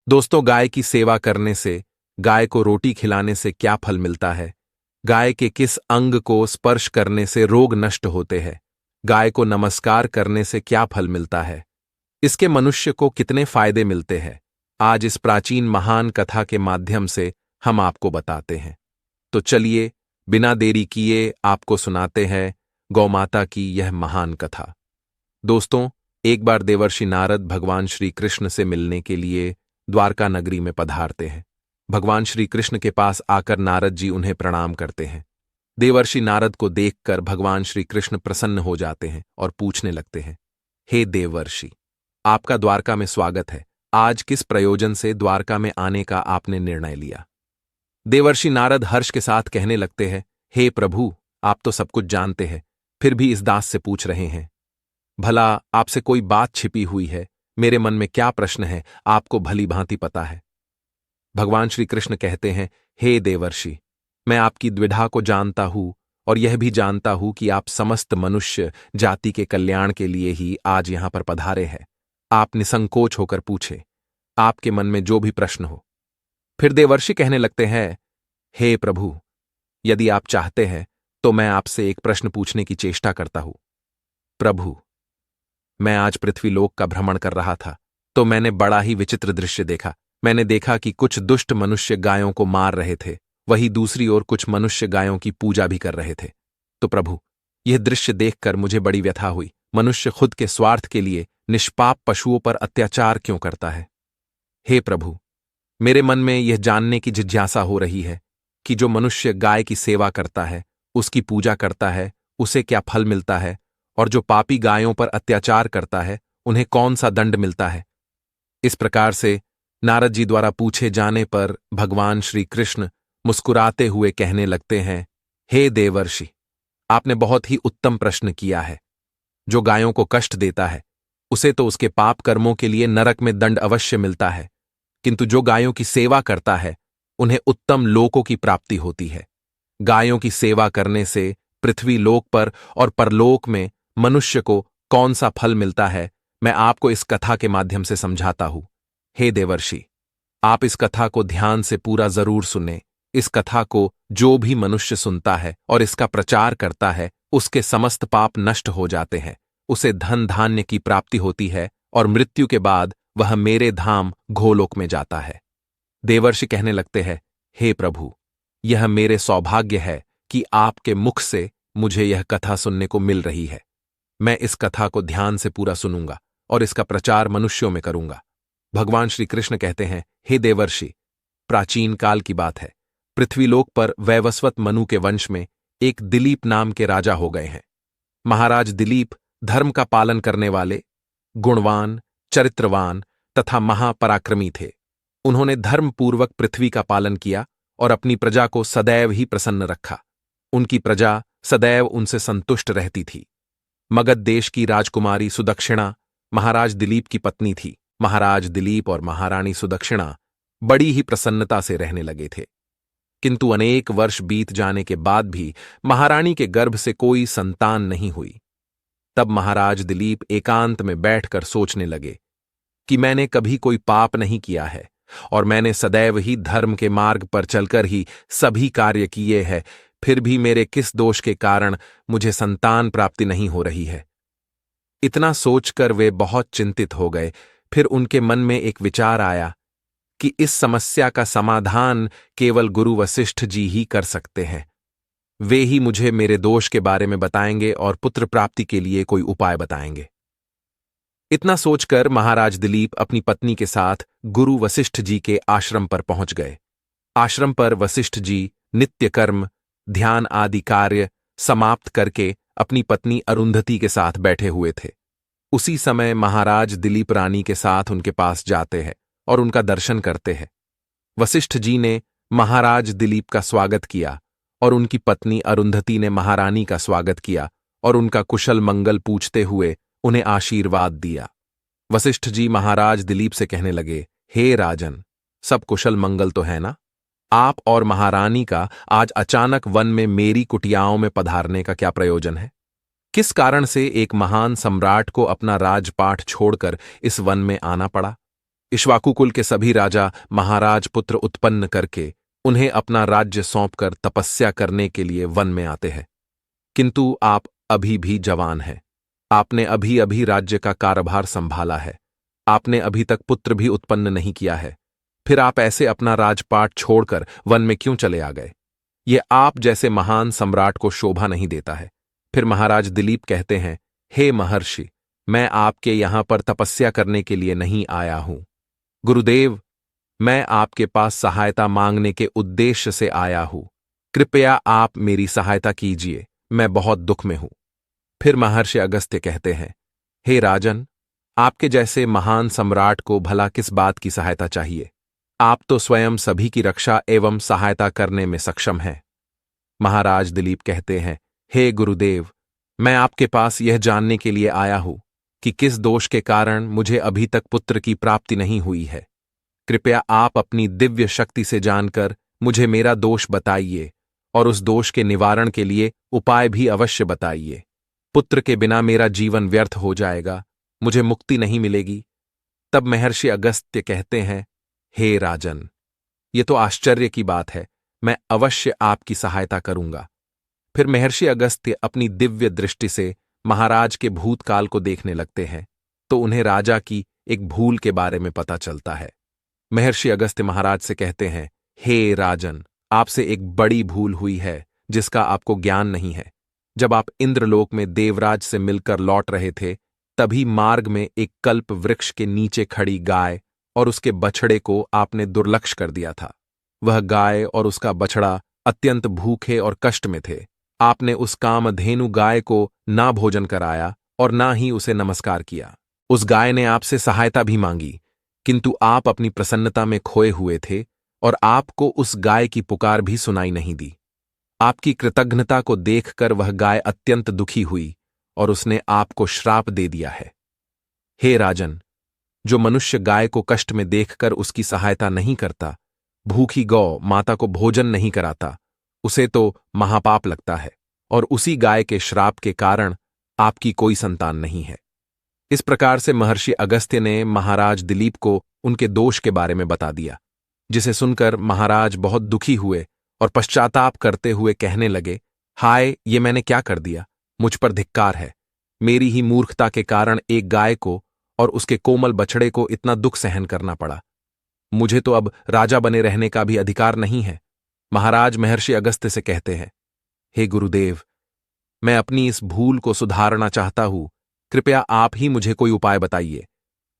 दोस्तों, गाय की सेवा करने से, गाय को रोटी खिलाने से क्या फल मिलता है? गाय के किस अंग को स्पर्श करने से रोग नष्ट होते हैं? गाय को नमस्कार करने से क्या फल मिलता है? इसके मनुष्य को कितने फायदे मिलते हैं? आज इस प्राचीन महान कथा के माध्यम से हम आपको बताते हैं। तो चलिए, बिना देरी किए आपको सुनाते हैं गौमाता की यह महान कथा। दोस्तों, एक बार देवर्षि नारद भगवान श्री कृष्ण से मिलने के लिए द्वारका नगरी में पधारते हैं। भगवान श्री कृष्ण के पास आकर नारद जी उन्हें प्रणाम करते हैं। देवर्षि नारद को देखकर भगवान श्री कृष्ण प्रसन्न हो जाते हैं और पूछने लगते हैं, हे देवर्षि, आपका द्वारका में स्वागत है। आज किस प्रयोजन से द्वारका में आने का आपने निर्णय लिया? देवर्षि नारद हर्ष के साथ कहने लगते हैं, हे प्रभु, आप तो सब कुछ जानते हैं, फिर भी इस दास से पूछ रहे हैं। भला आपसे कोई बात छिपी हुई है? मेरे मन में क्या प्रश्न है, आपको भली भांति पता है। भगवान श्री कृष्ण कहते हैं, हे देवर्षि, मैं आपकी द्विधा को जानता हूं और यह भी जानता हूं कि आप समस्त मनुष्य जाति के कल्याण के लिए ही आज यहां पर पधारे हैं। आप निसंकोच होकर पूछे, आपके मन में जो भी प्रश्न हो। फिर देवर्षि कहने लगते हैं, हे प्रभु, यदि आप चाहते हैं तो मैं आपसे एक प्रश्न पूछने की चेष्टा करता हूं। प्रभु, मैं आज पृथ्वीलोक का भ्रमण कर रहा था तो मैंने बड़ा ही विचित्र दृश्य देखा। मैंने देखा कि कुछ दुष्ट मनुष्य गायों को मार रहे थे, वहीं दूसरी ओर कुछ मनुष्य गायों की पूजा भी कर रहे थे। तो प्रभु, यह दृश्य देखकर मुझे बड़ी व्यथा हुई। मनुष्य खुद के स्वार्थ के लिए निष्पाप पशुओं पर अत्याचार क्यों करता है? हे प्रभु, मेरे मन में यह जानने की जिज्ञासा हो रही है कि जो मनुष्य गाय की सेवा करता है, उसकी पूजा करता है, उसे क्या फल मिलता है, और जो पापी गायों पर अत्याचार करता है, उन्हें कौन सा दंड मिलता है। इस प्रकार से नारद जी द्वारा पूछे जाने पर भगवान श्री कृष्ण मुस्कुराते हुए कहने लगते हैं, हे देवर्षि, आपने बहुत ही उत्तम प्रश्न किया है। जो गायों को कष्ट देता है, उसे तो उसके पाप कर्मों के लिए नरक में दंड अवश्य मिलता है, किंतु जो गायों की सेवा करता है, उन्हें उत्तम लोकों की प्राप्ति होती है। गायों की सेवा करने से पृथ्वी लोक पर और परलोक में मनुष्य को कौन सा फल मिलता है, मैं आपको इस कथा के माध्यम से समझाता हूं। हे देवर्षि, आप इस कथा को ध्यान से पूरा जरूर सुने। इस कथा को जो भी मनुष्य सुनता है और इसका प्रचार करता है, उसके समस्त पाप नष्ट हो जाते हैं, उसे धन धान्य की प्राप्ति होती है और मृत्यु के बाद वह मेरे धाम गोलोक में जाता है। देवर्षि कहने लगते हैं, हे प्रभु, यह मेरे सौभाग्य है कि आपके मुख से मुझे यह कथा सुनने को मिल रही है। मैं इस कथा को ध्यान से पूरा सुनूंगा और इसका प्रचार मनुष्यों में करूंगा। भगवान श्री कृष्ण कहते हैं, हे देवर्षि, प्राचीन काल की बात है। पृथ्वीलोक पर वैवस्वत मनु के वंश में एक दिलीप नाम के राजा हो गए हैं। महाराज दिलीप धर्म का पालन करने वाले, गुणवान, चरित्रवान तथा महापराक्रमी थे। उन्होंने धर्मपूर्वक पृथ्वी का पालन किया और अपनी प्रजा को सदैव ही प्रसन्न रखा। उनकी प्रजा सदैव उनसे संतुष्ट रहती थी। मगध देश की राजकुमारी सुदक्षिणा महाराज दिलीप की पत्नी थी। महाराज दिलीप और महारानी सुदक्षिणा बड़ी ही प्रसन्नता से रहने लगे थे, किंतु अनेक वर्ष बीत जाने के बाद भी महारानी के गर्भ से कोई संतान नहीं हुई। तब महाराज दिलीप एकांत में बैठकर सोचने लगे कि मैंने कभी कोई पाप नहीं किया है और मैंने सदैव ही धर्म के मार्ग पर चलकर ही सभी कार्य किए हैं, फिर भी मेरे किस दोष के कारण मुझे संतान प्राप्ति नहीं हो रही है। इतना सोचकर वे बहुत चिंतित हो गए। फिर उनके मन में एक विचार आया कि इस समस्या का समाधान केवल गुरु वशिष्ठ जी ही कर सकते हैं। वे ही मुझे मेरे दोष के बारे में बताएंगे और पुत्र प्राप्ति के लिए कोई उपाय बताएंगे। इतना सोचकर महाराज दिलीप अपनी पत्नी के साथ गुरु वशिष्ठ जी के आश्रम पर पहुंच गए। आश्रम पर वशिष्ठ जी नित्य कर्म, ध्यान आदि कार्य समाप्त करके अपनी पत्नी अरुंधति के साथ बैठे हुए थे। उसी समय महाराज दिलीप रानी के साथ उनके पास जाते हैं और उनका दर्शन करते हैं। वशिष्ठ जी ने महाराज दिलीप का स्वागत किया और उनकी पत्नी अरुंधति ने महारानी का स्वागत किया और उनका कुशल मंगल पूछते हुए उन्हें आशीर्वाद दिया। वशिष्ठ जी महाराज दिलीप से कहने लगे, हे राजन, सब कुशल मंगल तो है ना? आप और महारानी का आज अचानक वन में मेरी कुटियाओं में पधारने का क्या प्रयोजन है? किस कारण से एक महान सम्राट को अपना राजपाट छोड़कर इस वन में आना पड़ा? इक्ष्वाकु कुल के सभी राजा महाराज पुत्र उत्पन्न करके उन्हें अपना राज्य सौंपकर तपस्या करने के लिए वन में आते हैं। किंतु आप अभी भी जवान हैं। आपने अभी अभी राज्य का कार्यभार संभाला है। आपने अभी तक पुत्र भी उत्पन्न नहीं किया है। फिर आप ऐसे अपना राजपाट छोड़कर वन में क्यों चले आ गए? ये आप जैसे महान सम्राट को शोभा नहीं देता है। फिर महाराज दिलीप कहते हैं, हे महर्षि, मैं आपके यहां पर तपस्या करने के लिए नहीं आया हूं। गुरुदेव, मैं आपके पास सहायता मांगने के उद्देश्य से आया हूं। कृपया आप मेरी सहायता कीजिए, मैं बहुत दुख में हूं। फिर महर्षि अगस्त्य कहते हैं, हे राजन, आपके जैसे महान सम्राट को भला किस बात की सहायता चाहिए? आप तो स्वयं सभी की रक्षा एवं सहायता करने में सक्षम हैं। महाराज दिलीप कहते हैं, हे गुरुदेव, मैं आपके पास यह जानने के लिए आया हूं कि किस दोष के कारण मुझे अभी तक पुत्र की प्राप्ति नहीं हुई है। कृपया आप अपनी दिव्य शक्ति से जानकर मुझे मेरा दोष बताइए और उस दोष के निवारण के लिए उपाय भी अवश्य बताइए। पुत्र के बिना मेरा जीवन व्यर्थ हो जाएगा, मुझे मुक्ति नहीं मिलेगी। तब महर्षि अगस्त्य कहते हैं, हे राजन, ये तो आश्चर्य की बात है, मैं अवश्य आपकी सहायता करूंगा। फिर महर्षि अगस्त्य अपनी दिव्य दृष्टि से महाराज के भूतकाल को देखने लगते हैं तो उन्हें राजा की एक भूल के बारे में पता चलता है। महर्षि अगस्त्य महाराज से कहते हैं, हे राजन, आपसे एक बड़ी भूल हुई है जिसका आपको ज्ञान नहीं है। जब आप इंद्रलोक में देवराज से मिलकर लौट रहे थे, तभी मार्ग में एक कल्प वृक्ष के नीचे खड़ी गाय और उसके बछड़े को आपने दुर्लक्ष्य कर दिया था। वह गाय और उसका बछड़ा अत्यंत भूखे और कष्ट में थे। आपने उस कामधेनु गाय को ना भोजन कराया और ना ही उसे नमस्कार किया। उस गाय ने आपसे सहायता भी मांगी, किंतु आप अपनी प्रसन्नता में खोए हुए थे और आपको उस गाय की पुकार भी सुनाई नहीं दी। आपकी कृतज्ञता को देखकर वह गाय अत्यंत दुखी हुई और उसने आपको श्राप दे दिया है। हे राजन, जो मनुष्य गाय को कष्ट में देखकर उसकी सहायता नहीं करता, भूखी गौ माता को भोजन नहीं कराता, उसे तो महापाप लगता है और उसी गाय के श्राप के कारण आपकी कोई संतान नहीं है। इस प्रकार से महर्षि अगस्त्य ने महाराज दिलीप को उनके दोष के बारे में बता दिया, जिसे सुनकर महाराज बहुत दुखी हुए और पश्चाताप करते हुए कहने लगे, हाय, ये मैंने क्या कर दिया? मुझ पर धिक्कार है। मेरी ही मूर्खता के कारण एक गाय को और उसके कोमल बछड़े को इतना दुख सहन करना पड़ा। मुझे तो अब राजा बने रहने का भी अधिकार नहीं है। महाराज महर्षि अगस्त्य से कहते हैं, हे गुरुदेव, मैं अपनी इस भूल को सुधारना चाहता हूं। कृपया आप ही मुझे कोई उपाय बताइए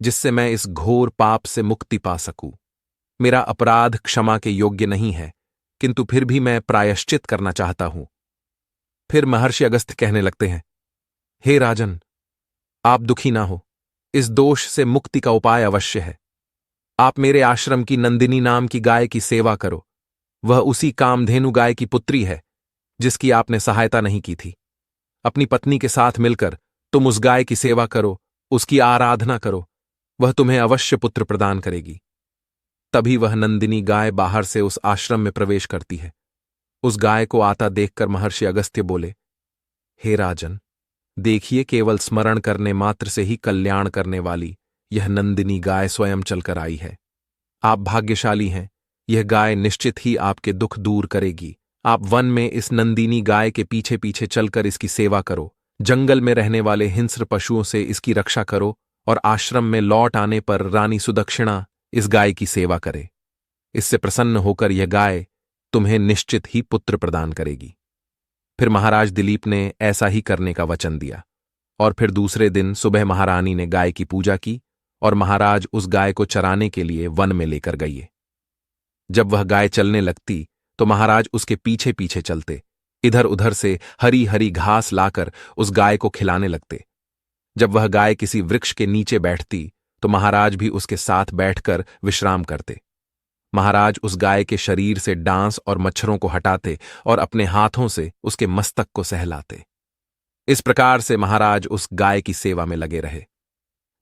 जिससे मैं इस घोर पाप से मुक्ति पा सकूं। मेरा अपराध क्षमा के योग्य नहीं है, किंतु फिर भी मैं प्रायश्चित करना चाहता हूं। फिर महर्षि अगस्त्य कहने लगते हैं, हे राजन, आप दुखी ना हो, इस दोष से मुक्ति का उपाय अवश्य है। आप मेरे आश्रम की नंदिनी नाम की गाय की सेवा करो। वह उसी कामधेनु गाय की पुत्री है जिसकी आपने सहायता नहीं की थी। अपनी पत्नी के साथ मिलकर तुम उस गाय की सेवा करो, उसकी आराधना करो, वह तुम्हें अवश्य पुत्र प्रदान करेगी। तभी वह नंदिनी गाय बाहर से उस आश्रम में प्रवेश करती है। उस गाय को आता देखकर महर्षि अगस्त्य बोले, हे राजन, देखिए, केवल स्मरण करने मात्र से ही कल्याण करने वाली यह नंदिनी गाय स्वयं चलकर आई है। आप भाग्यशाली हैं, यह गाय निश्चित ही आपके दुख दूर करेगी। आप वन में इस नंदिनी गाय के पीछे पीछे चलकर इसकी सेवा करो, जंगल में रहने वाले हिंस्र पशुओं से इसकी रक्षा करो और आश्रम में लौट आने पर रानी सुदक्षिणा इस गाय की सेवा करे। इससे प्रसन्न होकर यह गाय तुम्हें निश्चित ही पुत्र प्रदान करेगी। फिर महाराज दिलीप ने ऐसा ही करने का वचन दिया और फिर दूसरे दिन सुबह महारानी ने गाय की पूजा की और महाराज उस गाय को चराने के लिए वन में लेकर गए। जब वह गाय चलने लगती तो महाराज उसके पीछे पीछे चलते, इधर उधर से हरी हरी घास लाकर उस गाय को खिलाने लगते। जब वह गाय किसी वृक्ष के नीचे बैठती तो महाराज भी उसके साथ बैठकर विश्राम करते। महाराज उस गाय के शरीर से डांस और मच्छरों को हटाते और अपने हाथों से उसके मस्तक को सहलाते। इस प्रकार से महाराज उस गाय की सेवा में लगे रहे।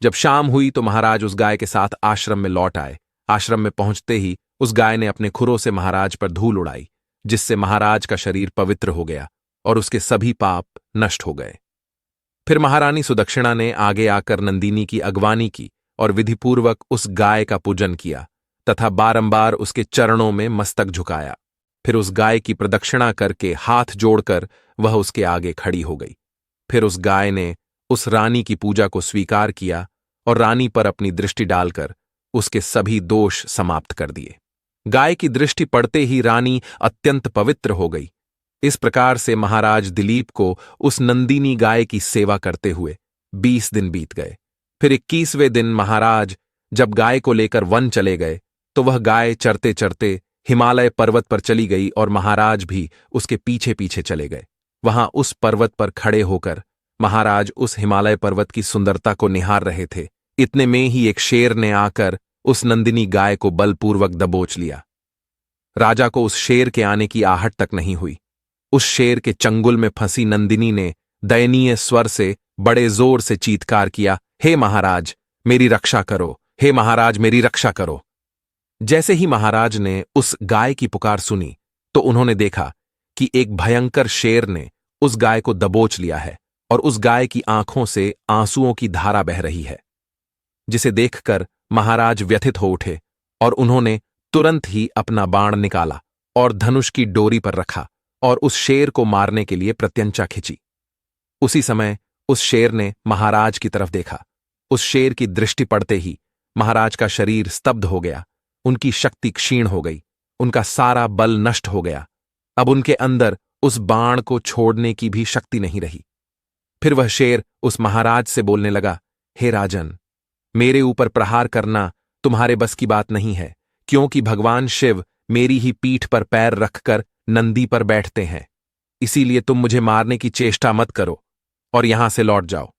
जब शाम हुई तो महाराज उस गाय के साथ आश्रम में लौट आए। आश्रम में पहुंचते ही उस गाय ने अपने खुरों से महाराज पर धूल उड़ाई, जिससे महाराज का शरीर पवित्र हो गया और उसके सभी पाप नष्ट हो गए। फिर महारानी सुदक्षिणा ने आगे आकर नंदिनी की अगवानी की और विधिपूर्वक उस गाय का पूजन किया तथा बारंबार उसके चरणों में मस्तक झुकाया। फिर उस गाय की प्रदक्षिणा करके हाथ जोड़कर वह उसके आगे खड़ी हो गई। फिर उस गाय ने उस रानी की पूजा को स्वीकार किया और रानी पर अपनी दृष्टि डालकर उसके सभी दोष समाप्त कर दिए। गाय की दृष्टि पड़ते ही रानी अत्यंत पवित्र हो गई। इस प्रकार से महाराज दिलीप को उस नंदिनी गाय की सेवा करते हुए 20 दिन बीत गए। फिर 21वें दिन महाराज जब गाय को लेकर वन चले गए तो वह गाय चरते चरते हिमालय पर्वत पर चली गई और महाराज भी उसके पीछे पीछे चले गए। वहां उस पर्वत पर खड़े होकर महाराज उस हिमालय पर्वत की सुंदरता को निहार रहे थे। इतने में ही एक शेर ने आकर उस नंदिनी गाय को बलपूर्वक दबोच लिया। राजा को उस शेर के आने की आहट तक नहीं हुई। उस शेर के चंगुल में फंसी नंदिनी ने दयनीय स्वर से बड़े जोर से चीत्कार किया, हे महाराज मेरी रक्षा करो, हे महाराज मेरी रक्षा करो। जैसे ही महाराज ने उस गाय की पुकार सुनी तो उन्होंने देखा कि एक भयंकर शेर ने उस गाय को दबोच लिया है और उस गाय की आंखों से आंसुओं की धारा बह रही है, जिसे देखकर महाराज व्यथित हो उठे और उन्होंने तुरंत ही अपना बाण निकाला और धनुष की डोरी पर रखा और उस शेर को मारने के लिए प्रत्यंचा खिंची। उसी समय उस शेर ने महाराज की तरफ देखा। उस शेर की दृष्टि पड़ते ही महाराज का शरीर स्तब्ध हो गया, उनकी शक्ति क्षीण हो गई, उनका सारा बल नष्ट हो गया। अब उनके अंदर उस बाण को छोड़ने की भी शक्ति नहीं रही। फिर वह शेर उस महाराज से बोलने लगा, हे राजन, मेरे ऊपर प्रहार करना तुम्हारे बस की बात नहीं है, क्योंकि भगवान शिव मेरी ही पीठ पर पैर रखकर नंदी पर बैठते हैं। इसीलिए तुम मुझे मारने की चेष्टा मत करो और यहां से लौट जाओ।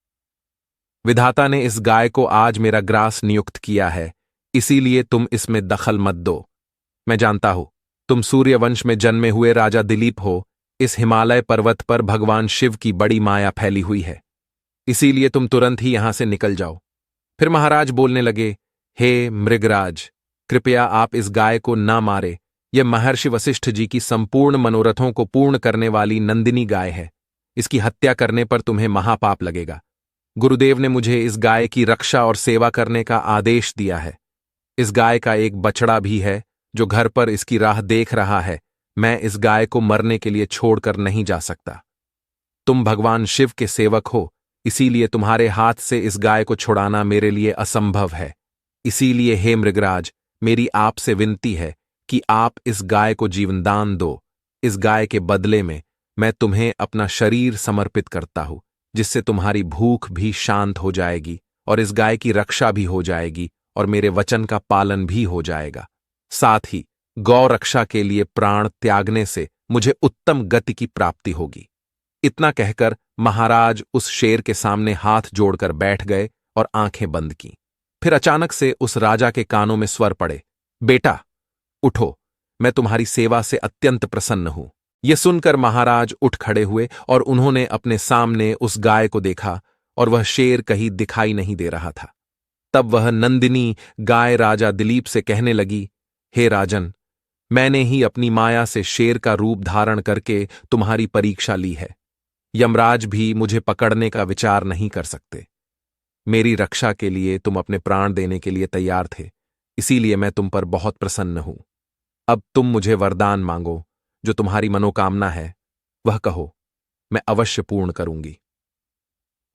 विधाता ने इस गाय को आज मेरा ग्रास नियुक्त किया है, इसीलिए तुम इसमें दखल मत दो। मैं जानता हूं तुम सूर्यवंश में जन्मे हुए राजा दिलीप हो। इस हिमालय पर्वत पर भगवान शिव की बड़ी माया फैली हुई है, इसीलिए तुम तुरंत ही यहां से निकल जाओ। फिर महाराज बोलने लगे, हे मृगराज, कृपया आप इस गाय को ना मारे। यह महर्षि वशिष्ठ जी की संपूर्ण मनोरथों को पूर्ण करने वाली नंदिनी गाय है। इसकी हत्या करने पर तुम्हें महापाप लगेगा। गुरुदेव ने मुझे इस गाय की रक्षा और सेवा करने का आदेश दिया है। इस गाय का एक बछड़ा भी है जो घर पर इसकी राह देख रहा है। मैं इस गाय को मरने के लिए छोड़कर नहीं जा सकता। तुम भगवान शिव के सेवक हो, इसीलिए तुम्हारे हाथ से इस गाय को छुड़ाना मेरे लिए असंभव है। इसीलिए हे मृगराज, मेरी आपसे विनती है कि आप इस गाय को जीवनदान दो। इस गाय के बदले में मैं तुम्हें अपना शरीर समर्पित करता हूं, जिससे तुम्हारी भूख भी शांत हो जाएगी और इस गाय की रक्षा भी हो जाएगी और मेरे वचन का पालन भी हो जाएगा। साथ ही गौ रक्षा के लिए प्राण त्यागने से मुझे उत्तम गति की प्राप्ति होगी। इतना कहकर महाराज उस शेर के सामने हाथ जोड़कर बैठ गए और आंखें बंद की। फिर अचानक से उस राजा के कानों में स्वर पड़े, बेटा उठो, मैं तुम्हारी सेवा से अत्यंत प्रसन्न हूं। यह सुनकर महाराज उठ खड़े हुए और उन्होंने अपने सामने उस गाय को देखा और वह शेर कहीं दिखाई नहीं दे रहा था। तब वह नंदिनी गाय राजा दिलीप से कहने लगी, हे राजन, मैंने ही अपनी माया से शेर का रूप धारण करके तुम्हारी परीक्षा ली है। यमराज भी मुझे पकड़ने का विचार नहीं कर सकते। मेरी रक्षा के लिए तुम अपने प्राण देने के लिए तैयार थे, इसीलिए मैं तुम पर बहुत प्रसन्न हूं। अब तुम मुझे वरदान मांगो, जो तुम्हारी मनोकामना है वह कहो, मैं अवश्य पूर्ण करूंगी।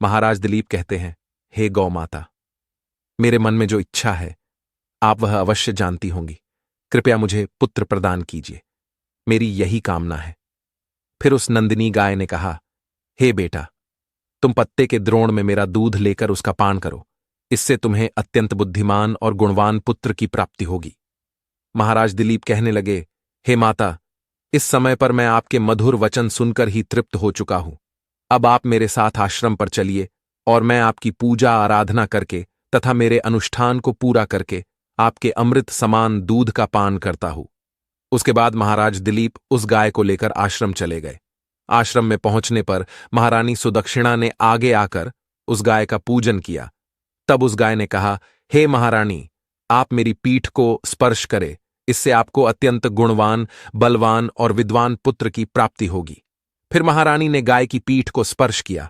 महाराज दिलीप कहते हैं, हे गौ माता, मेरे मन में जो इच्छा है आप वह अवश्य जानती होंगी। कृपया मुझे पुत्र प्रदान कीजिए, मेरी यही कामना है। फिर उस नंदिनी गाय ने कहा, हे बेटा, तुम पत्ते के द्रोण में मेरा दूध लेकर उसका पान करो, इससे तुम्हें अत्यंत बुद्धिमान और गुणवान पुत्र की प्राप्ति होगी। महाराज दिलीप कहने लगे, हे माता, इस समय पर मैं आपके मधुर वचन सुनकर ही तृप्त हो चुका हूं। अब आप मेरे साथ आश्रम पर चलिए और मैं आपकी पूजा आराधना करके तथा मेरे अनुष्ठान को पूरा करके आपके अमृत समान दूध का पान करता हूं। उसके बाद महाराज दिलीप उस गाय को लेकर आश्रम चले गए। आश्रम में पहुंचने पर महारानी सुदक्षिणा ने आगे आकर उस गाय का पूजन किया। तब उस गाय ने कहा, हे महारानी, आप मेरी पीठ को स्पर्श करें, इससे आपको अत्यंत गुणवान, बलवान और विद्वान पुत्र की प्राप्ति होगी। फिर महारानी ने गाय की पीठ को स्पर्श किया।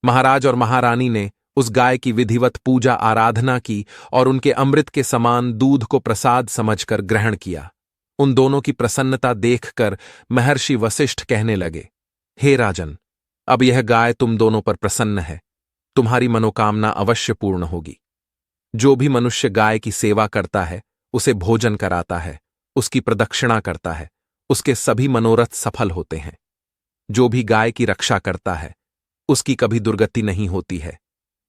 महाराज और महारानी ने उस गाय की विधिवत पूजा आराधना की और उनके अमृत के समान दूध को प्रसाद समझकर ग्रहण किया। उन दोनों की प्रसन्नता देखकर महर्षि वशिष्ठ कहने लगे, हे राजन, अब यह गाय तुम दोनों पर प्रसन्न है, तुम्हारी मनोकामना अवश्य पूर्ण होगी। जो भी मनुष्य गाय की सेवा करता है, उसे भोजन कराता है, उसकी प्रदक्षिणा करता है, उसके सभी मनोरथ सफल होते हैं। जो भी गाय की रक्षा करता है, उसकी कभी दुर्गति नहीं होती है।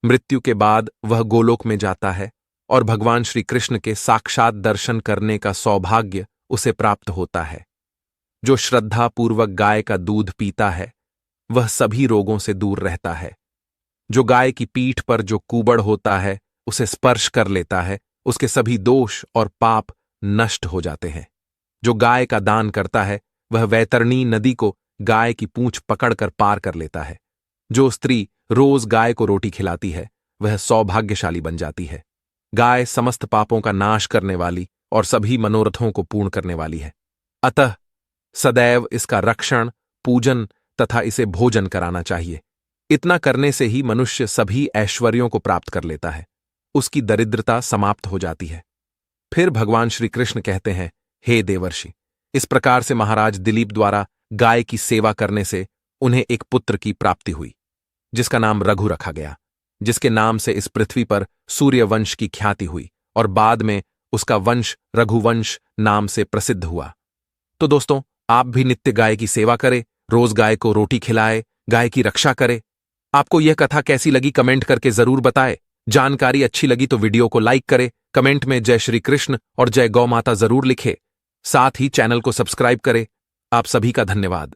मृत्यु के बाद वह गोलोक में जाता है और भगवान श्री कृष्ण के साक्षात दर्शन करने का सौभाग्य उसे प्राप्त होता है। जो श्रद्धापूर्वक गाय का दूध पीता है, वह सभी रोगों से दूर रहता है। जो गाय की पीठ पर जो कुबड़ होता है, उसे स्पर्श कर लेता है, उसके सभी दोष और पाप नष्ट हो जाते हैं। जो गाय का दान करता है, वह वैतरणी नदी को गाय की पूंछ पकड़कर पार कर लेता है। जो स्त्री रोज गाय को रोटी खिलाती है, वह सौभाग्यशाली बन जाती है। गाय समस्त पापों का नाश करने वाली और सभी मनोरथों को पूर्ण करने वाली है। अतः सदैव इसका रक्षण, पूजन तथा इसे भोजन कराना चाहिए। इतना करने से ही मनुष्य सभी ऐश्वर्यों को प्राप्त कर लेता है, उसकी दरिद्रता समाप्त हो जाती है। फिर भगवान श्री कृष्ण कहते हैं, हे देवर्षि, इस प्रकार से महाराज दिलीप द्वारा गाय की सेवा करने से उन्हें एक पुत्र की प्राप्ति हुई, जिसका नाम रघु रखा गया, जिसके नाम से इस पृथ्वी पर सूर्यवंश की ख्याति हुई और बाद में उसका वंश रघुवंश नाम से प्रसिद्ध हुआ। तो दोस्तों, आप भी नित्य गाय की सेवा करें, रोज गाय को रोटी खिलाए, गाय की रक्षा करें। आपको यह कथा कैसी लगी कमेंट करके जरूर बताएं। जानकारी अच्छी लगी तो वीडियो को लाइक करें, कमेंट में जय श्री कृष्ण और जय गौ माता जरूर लिखें। साथ ही चैनल को सब्सक्राइब करें। आप सभी का धन्यवाद।